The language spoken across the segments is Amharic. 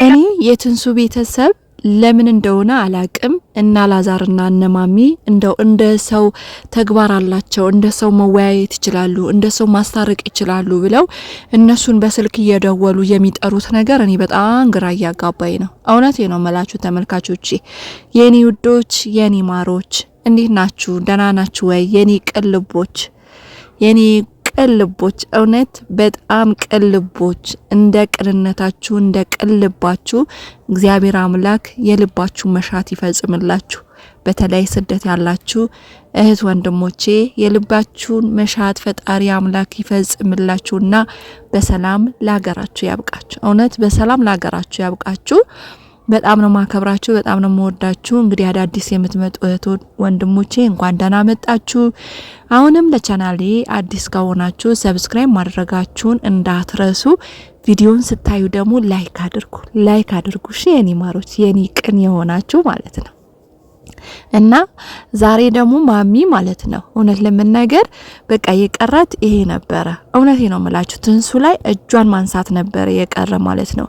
እኔ የትንሱ ቤተሰብ ለምን እንደሆነ አላቅም እና ላዛርና እነማሚ እንደው እንደ ሰው ተግባር አላቸው እንደ ሰው መወያየት ይችላሉ እንደ ሰው ማስታረቅ ይችላሉ ብለው እነሱን በስልክ እየደወሉ የሚጠሩት ነገር እኔ በጣም ግራ ያጋባኝ ነው። እውነቴ ነው መላችሁ ተመልካቾቼ፣ የኔ ውዶች የኔ ማሮች እንዴት ናችሁ? ደህና ናችሁ ወይ? የኔ ቅልቦች የኔ ቅልቦች እውነት በጣም ቅልቦች እንደ ቅንነታችሁ እንደ ቅልባችሁ እግዚአብሔር አምላክ የልባችሁ መሻት ይፈጽምላችሁ። በተለይ ስደት ያላችሁ እህት ወንድሞቼ የልባችሁን መሻት ፈጣሪ አምላክ ይፈጽምላችሁና በሰላም ለሀገራችሁ ያብቃችሁ። እውነት በሰላም ለሀገራችሁ ያብቃችሁ። በጣም ነው ማከብራችሁ፣ በጣም ነው መወዳችሁ። እንግዲህ አዳዲስ የምትመጡ እህት ወንድሞቼ እንኳን ደህና መጣችሁ። አሁንም ለቻናሌ አዲስ ከሆናችሁ ሰብስክራይብ ማድረጋችሁን እንዳትረሱ። ቪዲዮን ስታዩ ደግሞ ላይክ አድርጉ። እሺ የኔ ማሮች የኔ ቅን የሆናችሁ ማለት ነው። እና ዛሬ ደግሞ ማሚ ማለት ነው እውነት ለመናገር በቃ የቀራት ይሄ ነበረ። እውነቴ ነው መላችሁ ትንሱ ላይ እጇን ማንሳት ነበረ የቀረ ማለት ነው።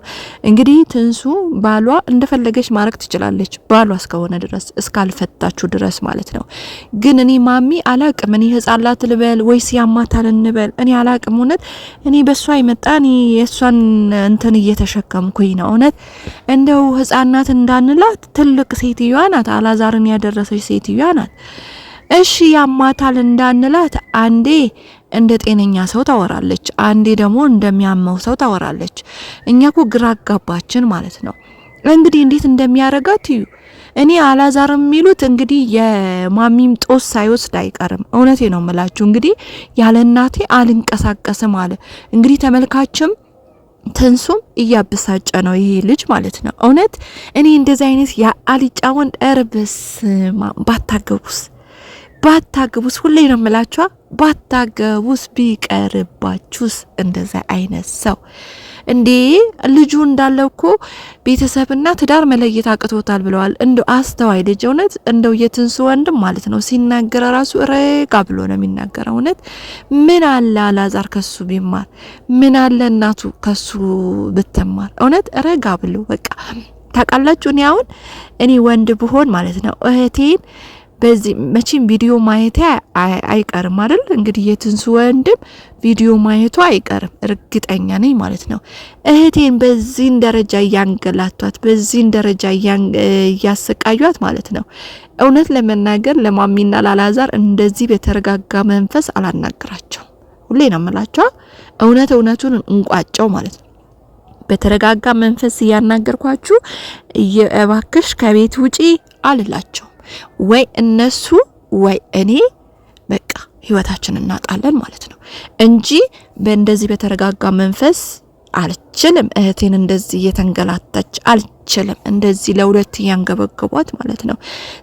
እንግዲህ ትንሱ ባሏ እንደፈለገች ማረክ ትችላለች ባሏ እስከሆነ ድረስ እስካልፈታችሁ ድረስ ማለት ነው። ግን እኔ ማሚ አላቅም እኔ ህፃላት ልበል ወይስ ያማታል እንበል እኔ አላቅም። እውነት እኔ በሷ ይመጣ እኔ የሷን እንትን እየተሸከምኩኝ ነው። እውነት እንደው ህፃናት እንዳንላት ትልቅ ሴትዮዋ ናት አላዛርን ያደረሰች ሴትዮዋ ናት። እሺ ያማታል እንዳንላት አንዴ እንደ ጤነኛ ሰው ታወራለች፣ አንዴ ደግሞ እንደሚያመው ሰው ታወራለች። እኛኮ ግራ አጋባችን ማለት ነው። እንግዲህ እንዴት እንደሚያረጋት እዩ። እኔ አላዛር የሚሉት እንግዲህ የማሚም ጦስ ሳይወስድ አይቀርም። እውነቴ ነው የምላችሁ። እንግዲህ ያለ እናቴ አልንቀሳቀስም አለ። እንግዲህ ተመልካችም ትንሱም እያበሳጨ ነው ይሄ ልጅ ማለት ነው። እውነት እኔ እንደዚህ አይነት የአልጫውን እርብስ ባታገቡስ ሁሌ ነው የምላችኋ። ባታገቡስ ቢቀርባችሁስ እንደዛ አይነት ሰው እንዴ ልጁ እንዳለው እኮ ቤተሰብና ትዳር መለየት አቅቶታል ብለዋል። እንደው አስተዋይ ልጅ እውነት እንደው የትንሱ ወንድም ማለት ነው ሲናገር ራሱ ረጋ ብሎ ነው የሚናገረው። እውነት ምን አለ አላዛር ከሱ ቢማር፣ ምን አለ እናቱ ከሱ ብትማር። እውነት ረጋ ብሎ በቃ ታውቃላችሁ። እኔ ወንድ ብሆን ማለት ነው እህቴን በዚህ መቼም ቪዲዮ ማየት አይቀርም አይደል? እንግዲህ የትንሱ ወንድም ቪዲዮ ማየቱ አይቀርም እርግጠኛ ነኝ ማለት ነው። እህቴን በዚህ ደረጃ ያንገላቷት በዚህ ደረጃ ያሰቃዩት ማለት ነው። እውነት ለመናገር ለማሚና ላላዛር እንደዚህ በተረጋጋ መንፈስ አላናግራቸው። ሁሌ ነው የምላቸው እውነቱን እንቋጨው ማለት ነው። በተረጋጋ መንፈስ ያናገርኳችሁ እባክሽ ከቤት ውጪ አልላቸው ወይ እነሱ ወይ እኔ በቃ ህይወታችንን እናጣለን ማለት ነው እንጂ በእንደዚህ በተረጋጋ መንፈስ አልችልም። እህቴን እንደዚህ እየተንገላታች አልችልም። እንደዚህ ለሁለት ያንገበገቧት ማለት ነው።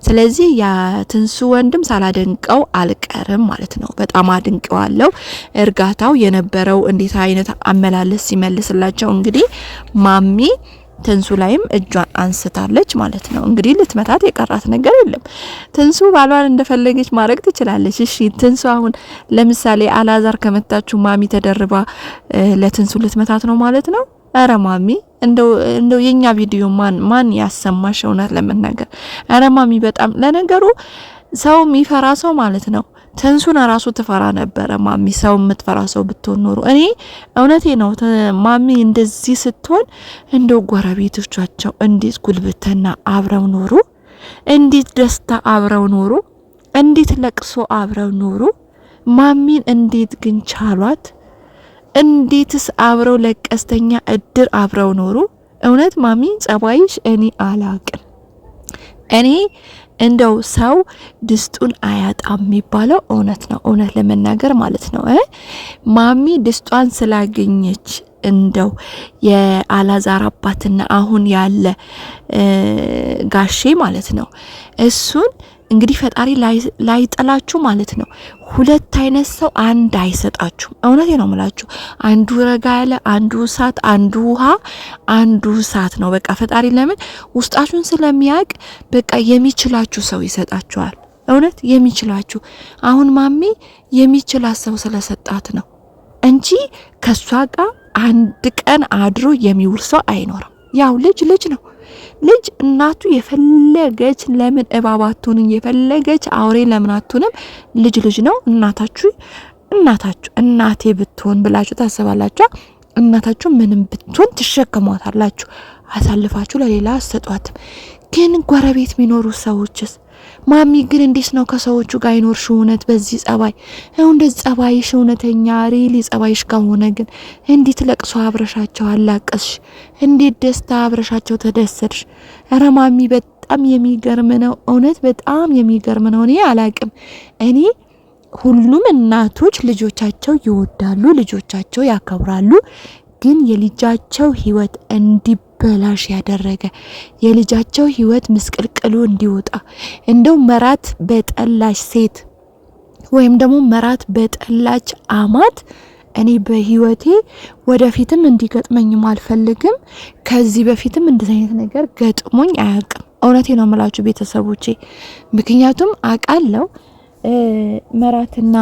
ስለዚህ ያ ትንሱ ወንድም ሳላደንቀው አልቀርም ማለት ነው። በጣም አድንቀዋለሁ። እርጋታው የነበረው እንዴት አይነት አመላለስ ሲመልስላቸው እንግዲህ ማሚ ትንሱ ላይም እጇን አንስታለች ማለት ነው። እንግዲህ ልትመታት የቀራት ነገር የለም። ትንሱ ባሏን እንደፈለገች ማድረግ ትችላለች። እሺ ትንሱ አሁን ለምሳሌ አላዛር ከመታችሁ ማሚ ተደርባ ለትንሱ ልትመታት ነው ማለት ነው። አረ ማሚ እንደው የኛ ቪዲዮ ማን ያሰማሽ? እውነት ለመናገር አረ ማሚ በጣም ለነገሩ ሰው የሚፈራ ሰው ማለት ነው ትንሱን ራሱ ትፈራ ነበረ ማሚ። ሰው የምትፈራ ሰው ብትሆን ኖሮ እኔ እውነቴ ነው ማሚ እንደዚህ ስትሆን እንደው ጎረቤቶቻቸው እንዴት ጉልብትና አብረው ኖሩ፣ እንዴት ደስታ አብረው ኖሩ፣ እንዴት ለቅሶ አብረው ኖሩ። ማሚን እንዴት ግን ቻሏት? እንዴትስ አብረው ለቀስተኛ እድር አብረው ኖሩ? እውነት ማሚ ጸባይሽ እኔ አላቅም። እኔ እንደው ሰው ድስጡን አያጣም የሚባለው እውነት ነው። እውነት ለመናገር ማለት ነው ማሚ ድስጧን ስላገኘች እንደው የአላዛር አባትና አሁን ያለ ጋሼ ማለት ነው እሱን እንግዲህ ፈጣሪ ላይጥላችሁ ማለት ነው። ሁለት አይነት ሰው አንድ አይሰጣችሁ። እውነቴ ነው የምላችሁ። አንዱ ረጋ ያለ፣ አንዱ እሳት፣ አንዱ ውሃ፣ አንዱ እሳት ነው። በቃ ፈጣሪ ለምን ውስጣችሁን ስለሚያውቅ በቃ የሚችላችሁ ሰው ይሰጣችኋል። እውነት የሚችላችሁ። አሁን ማሚ የሚችላት ሰው ስለሰጣት ነው እንጂ ከሷ ጋር አንድ ቀን አድሮ የሚውል ሰው አይኖርም። ያው ልጅ ነው። ልጅ እናቱ የፈለገች ለምን እባብ አትሆንም፣ የፈለገች አውሬ ለምን አትሆንም? ልጅ ነው። እናታችሁ እናቴ ብትሆን ብላችሁ ታስባላችሁ። እናታችሁ ምንም ብትሆን ትሸከሟታላችሁ፣ አሳልፋችሁ ለሌላ አሰጧትም። ግን ጎረቤት የሚኖሩ ሰዎችስ? ማሚ ግን እንዴት ነው ከሰዎቹ ጋር ይኖርሽ? እውነት በዚህ ጸባይ እንደዚህ ጸባይሽ እውነተኛ ሪሊ ጸባይሽ ከሆነ ግን እንዴት ለቅሶ አብረሻቸው አላቀስሽ? እንዴት ደስታ አብረሻቸው ተደሰትሽ? ኧረ ማሚ በጣም የሚገርም ነው። እውነት በጣም የሚገርም ነው። እኔ አላቅም። እኔ ሁሉም እናቶች ልጆቻቸው ይወዳሉ፣ ልጆቻቸው ያከብራሉ። ግን የልጃቸው ህይወት እንዲበላሽ ያደረገ የልጃቸው ህይወት ምስቅልቅሉ እንዲወጣ እንደው መራት በጠላች ሴት ወይም ደግሞ መራት በጠላች አማት እኔ በህይወቴ ወደፊትም እንዲገጥመኝም አልፈልግም። ከዚህ በፊትም እንደዚህ አይነት ነገር ገጥሞኝ አያውቅም። እውነቴ ነው የምላችሁ ቤተሰቦቼ። ምክንያቱም አውቃለሁ መራትና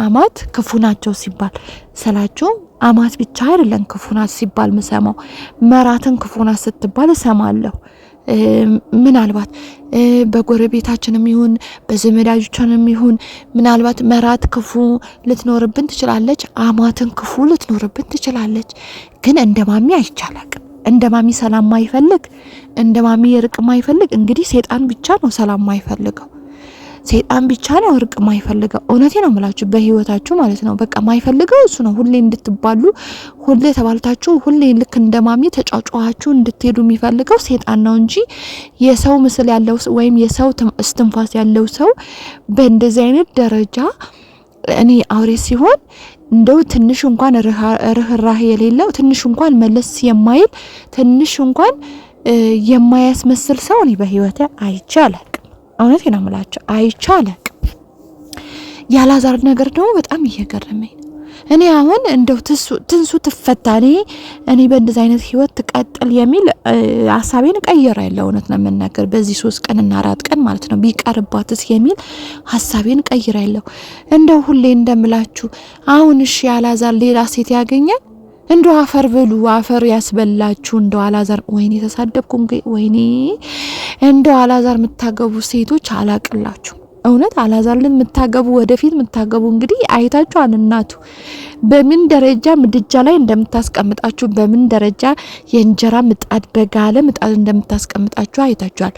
አማት ክፉ ናቸው ሲባል ስላችሁ አማት ብቻ አይደለም ክፉ ናት ሲባል ምሰማው፣ መራትን ክፉ ናት ስትባል እሰማለሁ። ምናልባት በጎረቤታችንም ይሁን በዘመዳጆቻችንም ይሁን ምናልባት መራት ክፉ ልትኖርብን ትችላለች፣ አማትን ክፉ ልትኖርብን ትችላለች። ግን እንደማሚ አይቻላቅም። እንደማሚ ሰላም ማይፈልግ፣ እንደማሚ እርቅ ማይፈልግ እንግዲህ ሰይጣን ብቻ ነው ሰላም ማይፈልገው። ሰይጣን ብቻ ነው እርቅ ማይፈልገው። እውነቴ ነው የምላችሁ በህይወታችሁ ማለት ነው። በቃ ማይፈልገው እሱ ነው። ሁሌ እንድትባሉ፣ ሁሌ ተባልታችሁ፣ ሁሌ ልክ እንደማሚ ተጫጫዋችሁ እንድትሄዱ የሚፈልገው ሰይጣን ነው እንጂ የሰው ምስል ያለው ወይም የሰው እስትንፋስ ያለው ሰው በእንደዚህ አይነት ደረጃ እኔ አውሬ ሲሆን እንደው ትንሽ እንኳን ርህራሄ የሌለው ትንሽ እንኳን መለስ የማይል ትንሽ እንኳን የማያስመስል ሰው እኔ በህይወቴ አይቻለሁ። እውነቴ ነው የምላችሁ አይቻለቅ። ያላዛር ነገር ደግሞ በጣም እየገረመኝ ነው። እኔ አሁን እንደው ትንሱ ትፈታኔ እኔ በእንደዚህ አይነት ህይወት ትቀጥል የሚል ሐሳቤን ቀይሬያለሁ። እውነት ነው የምናገር በዚህ 3 ቀንና 4 ቀን ማለት ነው ቢቀርባትስ የሚል ሐሳቤን ቀይሬያለሁ። እንደው ሁሌ እንደምላችሁ አሁን እሺ ያላዛር ሌላ ሴት ያገኛል? እንደው አፈር ብሉ፣ አፈር ያስበላችሁ። እንደው አላዛር ወይኔ ተሳደብኩ እንግዲህ ወይኔ። እንደው አላዛር የምታገቡ ሴቶች አላቅላችሁ። እውነት አላዛር የምታገቡ ወደፊት የምታገቡ እንግዲህ አይታችኋል። እናቱ በምን ደረጃ ምድጃ ላይ እንደምታስቀምጣችሁ፣ በምን ደረጃ የእንጀራ ምጣድ በጋለ ምጣድ እንደምታስቀምጣችሁ አይታችኋል።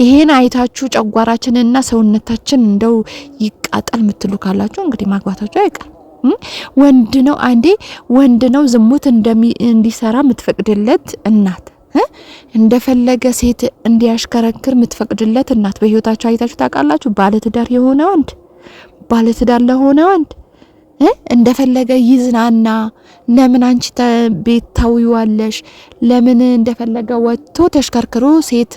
ይሄን አይታችሁ ጨጓራችንና ሰውነታችን እንደው ይቃጠል የምትሉ ካላችሁ እንግዲህ ማግባታችሁ አይቀር። ወንድ ነው አንዴ ወንድ ነው ዝሙት እንዲሰራ የምትፈቅድለት እናት፣ እንደፈለገ ሴት እንዲያሽከረክር የምትፈቅድለት እናት በህይወታችሁ አይታችሁ ታውቃላችሁ? ባለትዳር የሆነ ወንድ፣ ባለትዳር ለሆነ ወንድ እንደፈለገ ይዝናና። ለምን አንቺ ቤት ታውይዋለሽ? ለምን እንደፈለገ ወጥቶ ተሽከርክሮ ሴት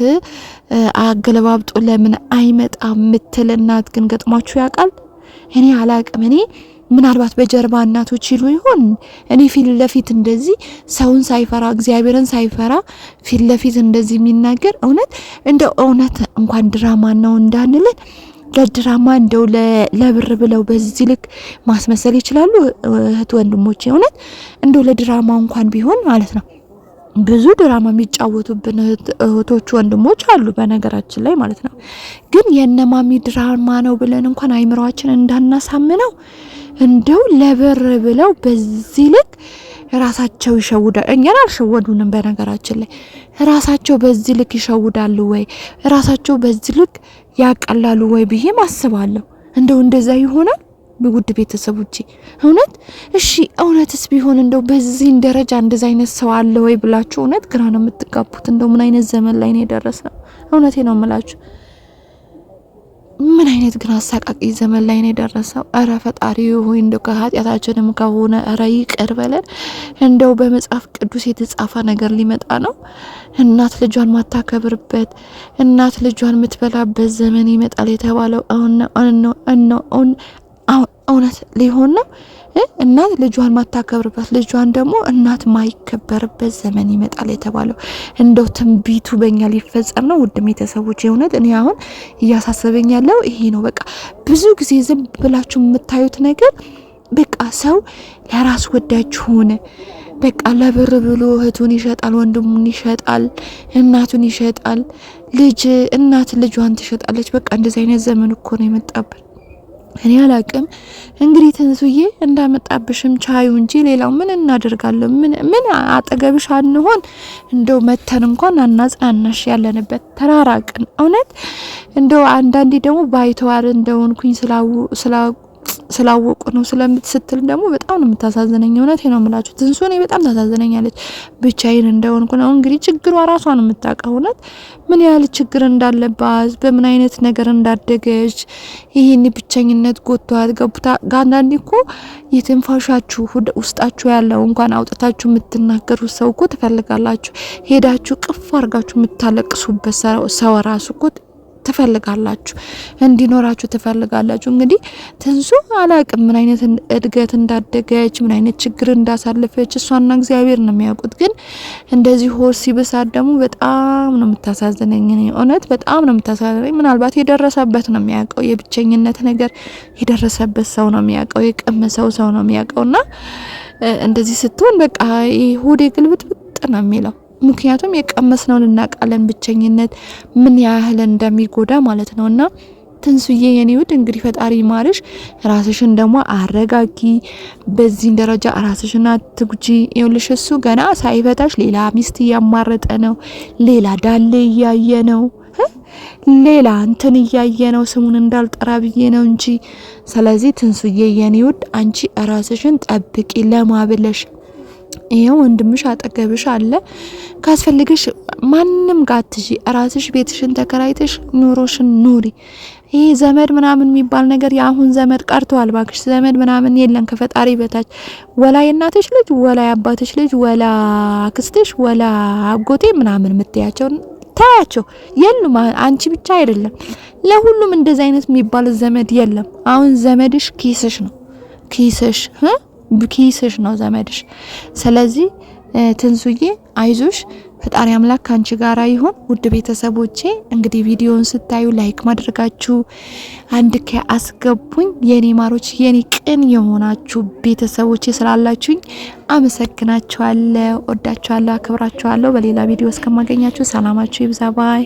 አገለባብጦ ለምን አይመጣም ምትል እናት ግን ገጥሟችሁ ያውቃል? እኔ አላቅም። እኔ ምናልባት በጀርባ እናቶች ይሉ ይሆን? እኔ ፊት ለፊት እንደዚህ ሰውን ሳይፈራ እግዚአብሔርን ሳይፈራ ፊት ለፊት እንደዚህ የሚናገር እንደው እውነት እንኳን ድራማ ነው እንዳንልን ለድራማ እንደው ለብር ብለው በዚህ ልክ ማስመሰል ይችላሉ እህት ወንድሞቼ። እውነት እንደው ለድራማ እንኳን ቢሆን ማለት ነው ብዙ ድራማ የሚጫወቱብን እህቶች ወንድሞች አሉ በነገራችን ላይ ማለት ነው። ግን የነማሚ ድራማ ነው ብለን እንኳን አይምሯችን እንዳናሳምነው እንደው ለብር ብለው በዚህ ልክ ራሳቸው ይሸውዳሉ። እኛን አልሸወዱንም በነገራችን ላይ ራሳቸው በዚህ ልክ ይሸውዳሉ ወይ ራሳቸው በዚህ ልክ ያቀላሉ ወይ ብዬ ማስባለሁ። እንደው እንደዛ ይሆናል ውድ ቤተሰቦቼ? እውነት እሺ፣ እውነትስ ቢሆን እንደው በዚህ ደረጃ እንደዛ አይነት ሰው አለ ወይ ብላችሁ እውነት ግራ ነው የምትጋቡት። እንደው ምን አይነት ዘመን ላይ ነው የደረስነው? እውነቴ ነው የምላችሁ። ምን አይነት ግን አሳቃቂ ዘመን ላይ ነው የደረሰው? አረ ፈጣሪ ሆይ እንደው ከኃጢአታችንም ከሆነ አረ ይቅር በለን። እንደው በመጽሐፍ ቅዱስ የተጻፈ ነገር ሊመጣ ነው። እናት ልጇን ማታከብርበት፣ እናት ልጇን የምትበላበት ዘመን ይመጣል የተባለው እውነት ሊሆን ነው። እናት ልጇን ማታከብርበት፣ ልጇን ደግሞ እናት ማይከበርበት ዘመን ይመጣል የተባለው እንደው ትንቢቱ በእኛ ሊፈጸም ነው። ውድ ቤተሰቦች የእውነት እኔ አሁን እያሳሰበኝ ያለው ይሄ ነው። በቃ ብዙ ጊዜ ዝም ብላችሁ የምታዩት ነገር በቃ ሰው ለራስ ወዳጅ ሆነ። በቃ ለብር ብሎ እህቱን ይሸጣል፣ ወንድሙን ይሸጣል፣ እናቱን ይሸጣል። እናት ልጇን ትሸጣለች። በቃ እንደዚህ አይነት ዘመን እኮ ነው የመጣብን። እኔ አላቅም እንግዲህ ትንሱዬ እንዳመጣብሽም ቻዩ እንጂ ሌላው ምን እናደርጋለን? ምን አጠገብሽ አንሆን? እንደው መተን እንኳን አናጽናናሽ። ያለንበት ተራራቅን። እውነት እንደው አንዳንዴ ደግሞ ባይተዋር እንደሆንኩኝ ስላወቁ ነው ስለምትስትል ደግሞ በጣም ነው የምታሳዝነኝ። እውነቴ ነው የምላችሁ ትንሱ እኔ በጣም ታሳዝነኛለች። ብቻዬን እንደሆንኩ ነው እንግዲህ ችግሯ ራሷ ነው የምታውቀው። እውነት ምን ያህል ችግር እንዳለባት በምን አይነት ነገር እንዳደገች ይሄን ብቸኝነት ጎቷት ገቡታ። አንዳንዴ እኮ የትንፋሻችሁ ውስጣችሁ ያለው እንኳን አውጥታችሁ የምትናገሩት ሰው እኮ ትፈልጋላችሁ። ሄዳችሁ ቅፍ አድርጋችሁ የምታለቅሱበት ሰው ራሱ እኮ ትፈልጋላችሁ፣ እንዲኖራችሁ ትፈልጋላችሁ። እንግዲህ ትንሱ አላቅም ምን አይነት እድገት እንዳደገች ምን አይነት ችግር እንዳሳለፈች እሷና እግዚአብሔር ነው የሚያውቁት። ግን እንደዚህ ሆድ ሲብሳት ደግሞ በጣም ነው የምታሳዝነኝ። እውነት በጣም ነው የምታሳዝነኝ። ምናልባት የደረሰበት ነው የሚያውቀው፣ የብቸኝነት ነገር የደረሰበት ሰው ነው የሚያውቀው፣ የቀመሰው ሰው ነው የሚያውቀውና እንደዚህ ስትሆን በቃ ሆዴ ግልብጥብጥ ነው የሚለው። ምክንያቱም የቀመስነው ልናቃለን ብቸኝነት ምን ያህል እንደሚጎዳ ማለት ነውና ትንሱዬ የኔ ውድ እንግዲህ ፈጣሪ ማርሽ። ራስሽን ደግሞ አረጋጊ። በዚህ ደረጃ ራስሽን አትጉጂ። ይኸውልሽ እሱ ገና ሳይፈታሽ ሌላ ሚስት እያማረጠ ነው፣ ሌላ ዳሌ እያየ ነው፣ ሌላ እንትን እያየ ነው። ስሙን እንዳልጠራ ብዬ ነው እንጂ። ስለዚህ ትንሱዬ የኔ ውድ አንቺ ራስሽን ጠብቂ። ለማብለሽ ይሄው ወንድምሽ አጠገብሽ አለ። ካስፈልግሽ ማንም ጋር አትጂ። ራስሽ ቤትሽን ተከራይተሽ ኑሮሽን ኑሪ። ይሄ ዘመድ ምናምን የሚባል ነገር የአሁን ዘመድ ቀርቷል። ባክሽ ዘመድ ምናምን የለም ከፈጣሪ በታች። ወላ የእናትሽ ልጅ ወላ የአባትሽ ልጅ ወላ አክስትሽ ወላ አጎቴ ምናምን የምትያቸው ታያቸው የሉም። አንቺ ብቻ አይደለም ለሁሉም እንደዚህ አይነት የሚባል ዘመድ የለም። አሁን ዘመድሽ ኪስሽ ነው። ኪስሽ ነው ዘመድሽ። ስለዚህ ትንሱዬ አይዞሽ፣ ፈጣሪ አምላክ ካንቺ ጋራ ይሁን። ውድ ቤተሰቦቼ እንግዲህ ቪዲዮውን ስታዩ ላይክ ማድረጋችሁ አንድ አስገቡኝ። የኔ ማሮች፣ የኔ ቅን የሆናችሁ ቤተሰቦቼ ስላላችሁኝ አመሰግናችኋለሁ፣ ወዳችኋለሁ፣ አክብራችኋለሁ። በሌላ ቪዲዮ እስከማገኛችሁ ሰላማችሁ ይብዛ ባይ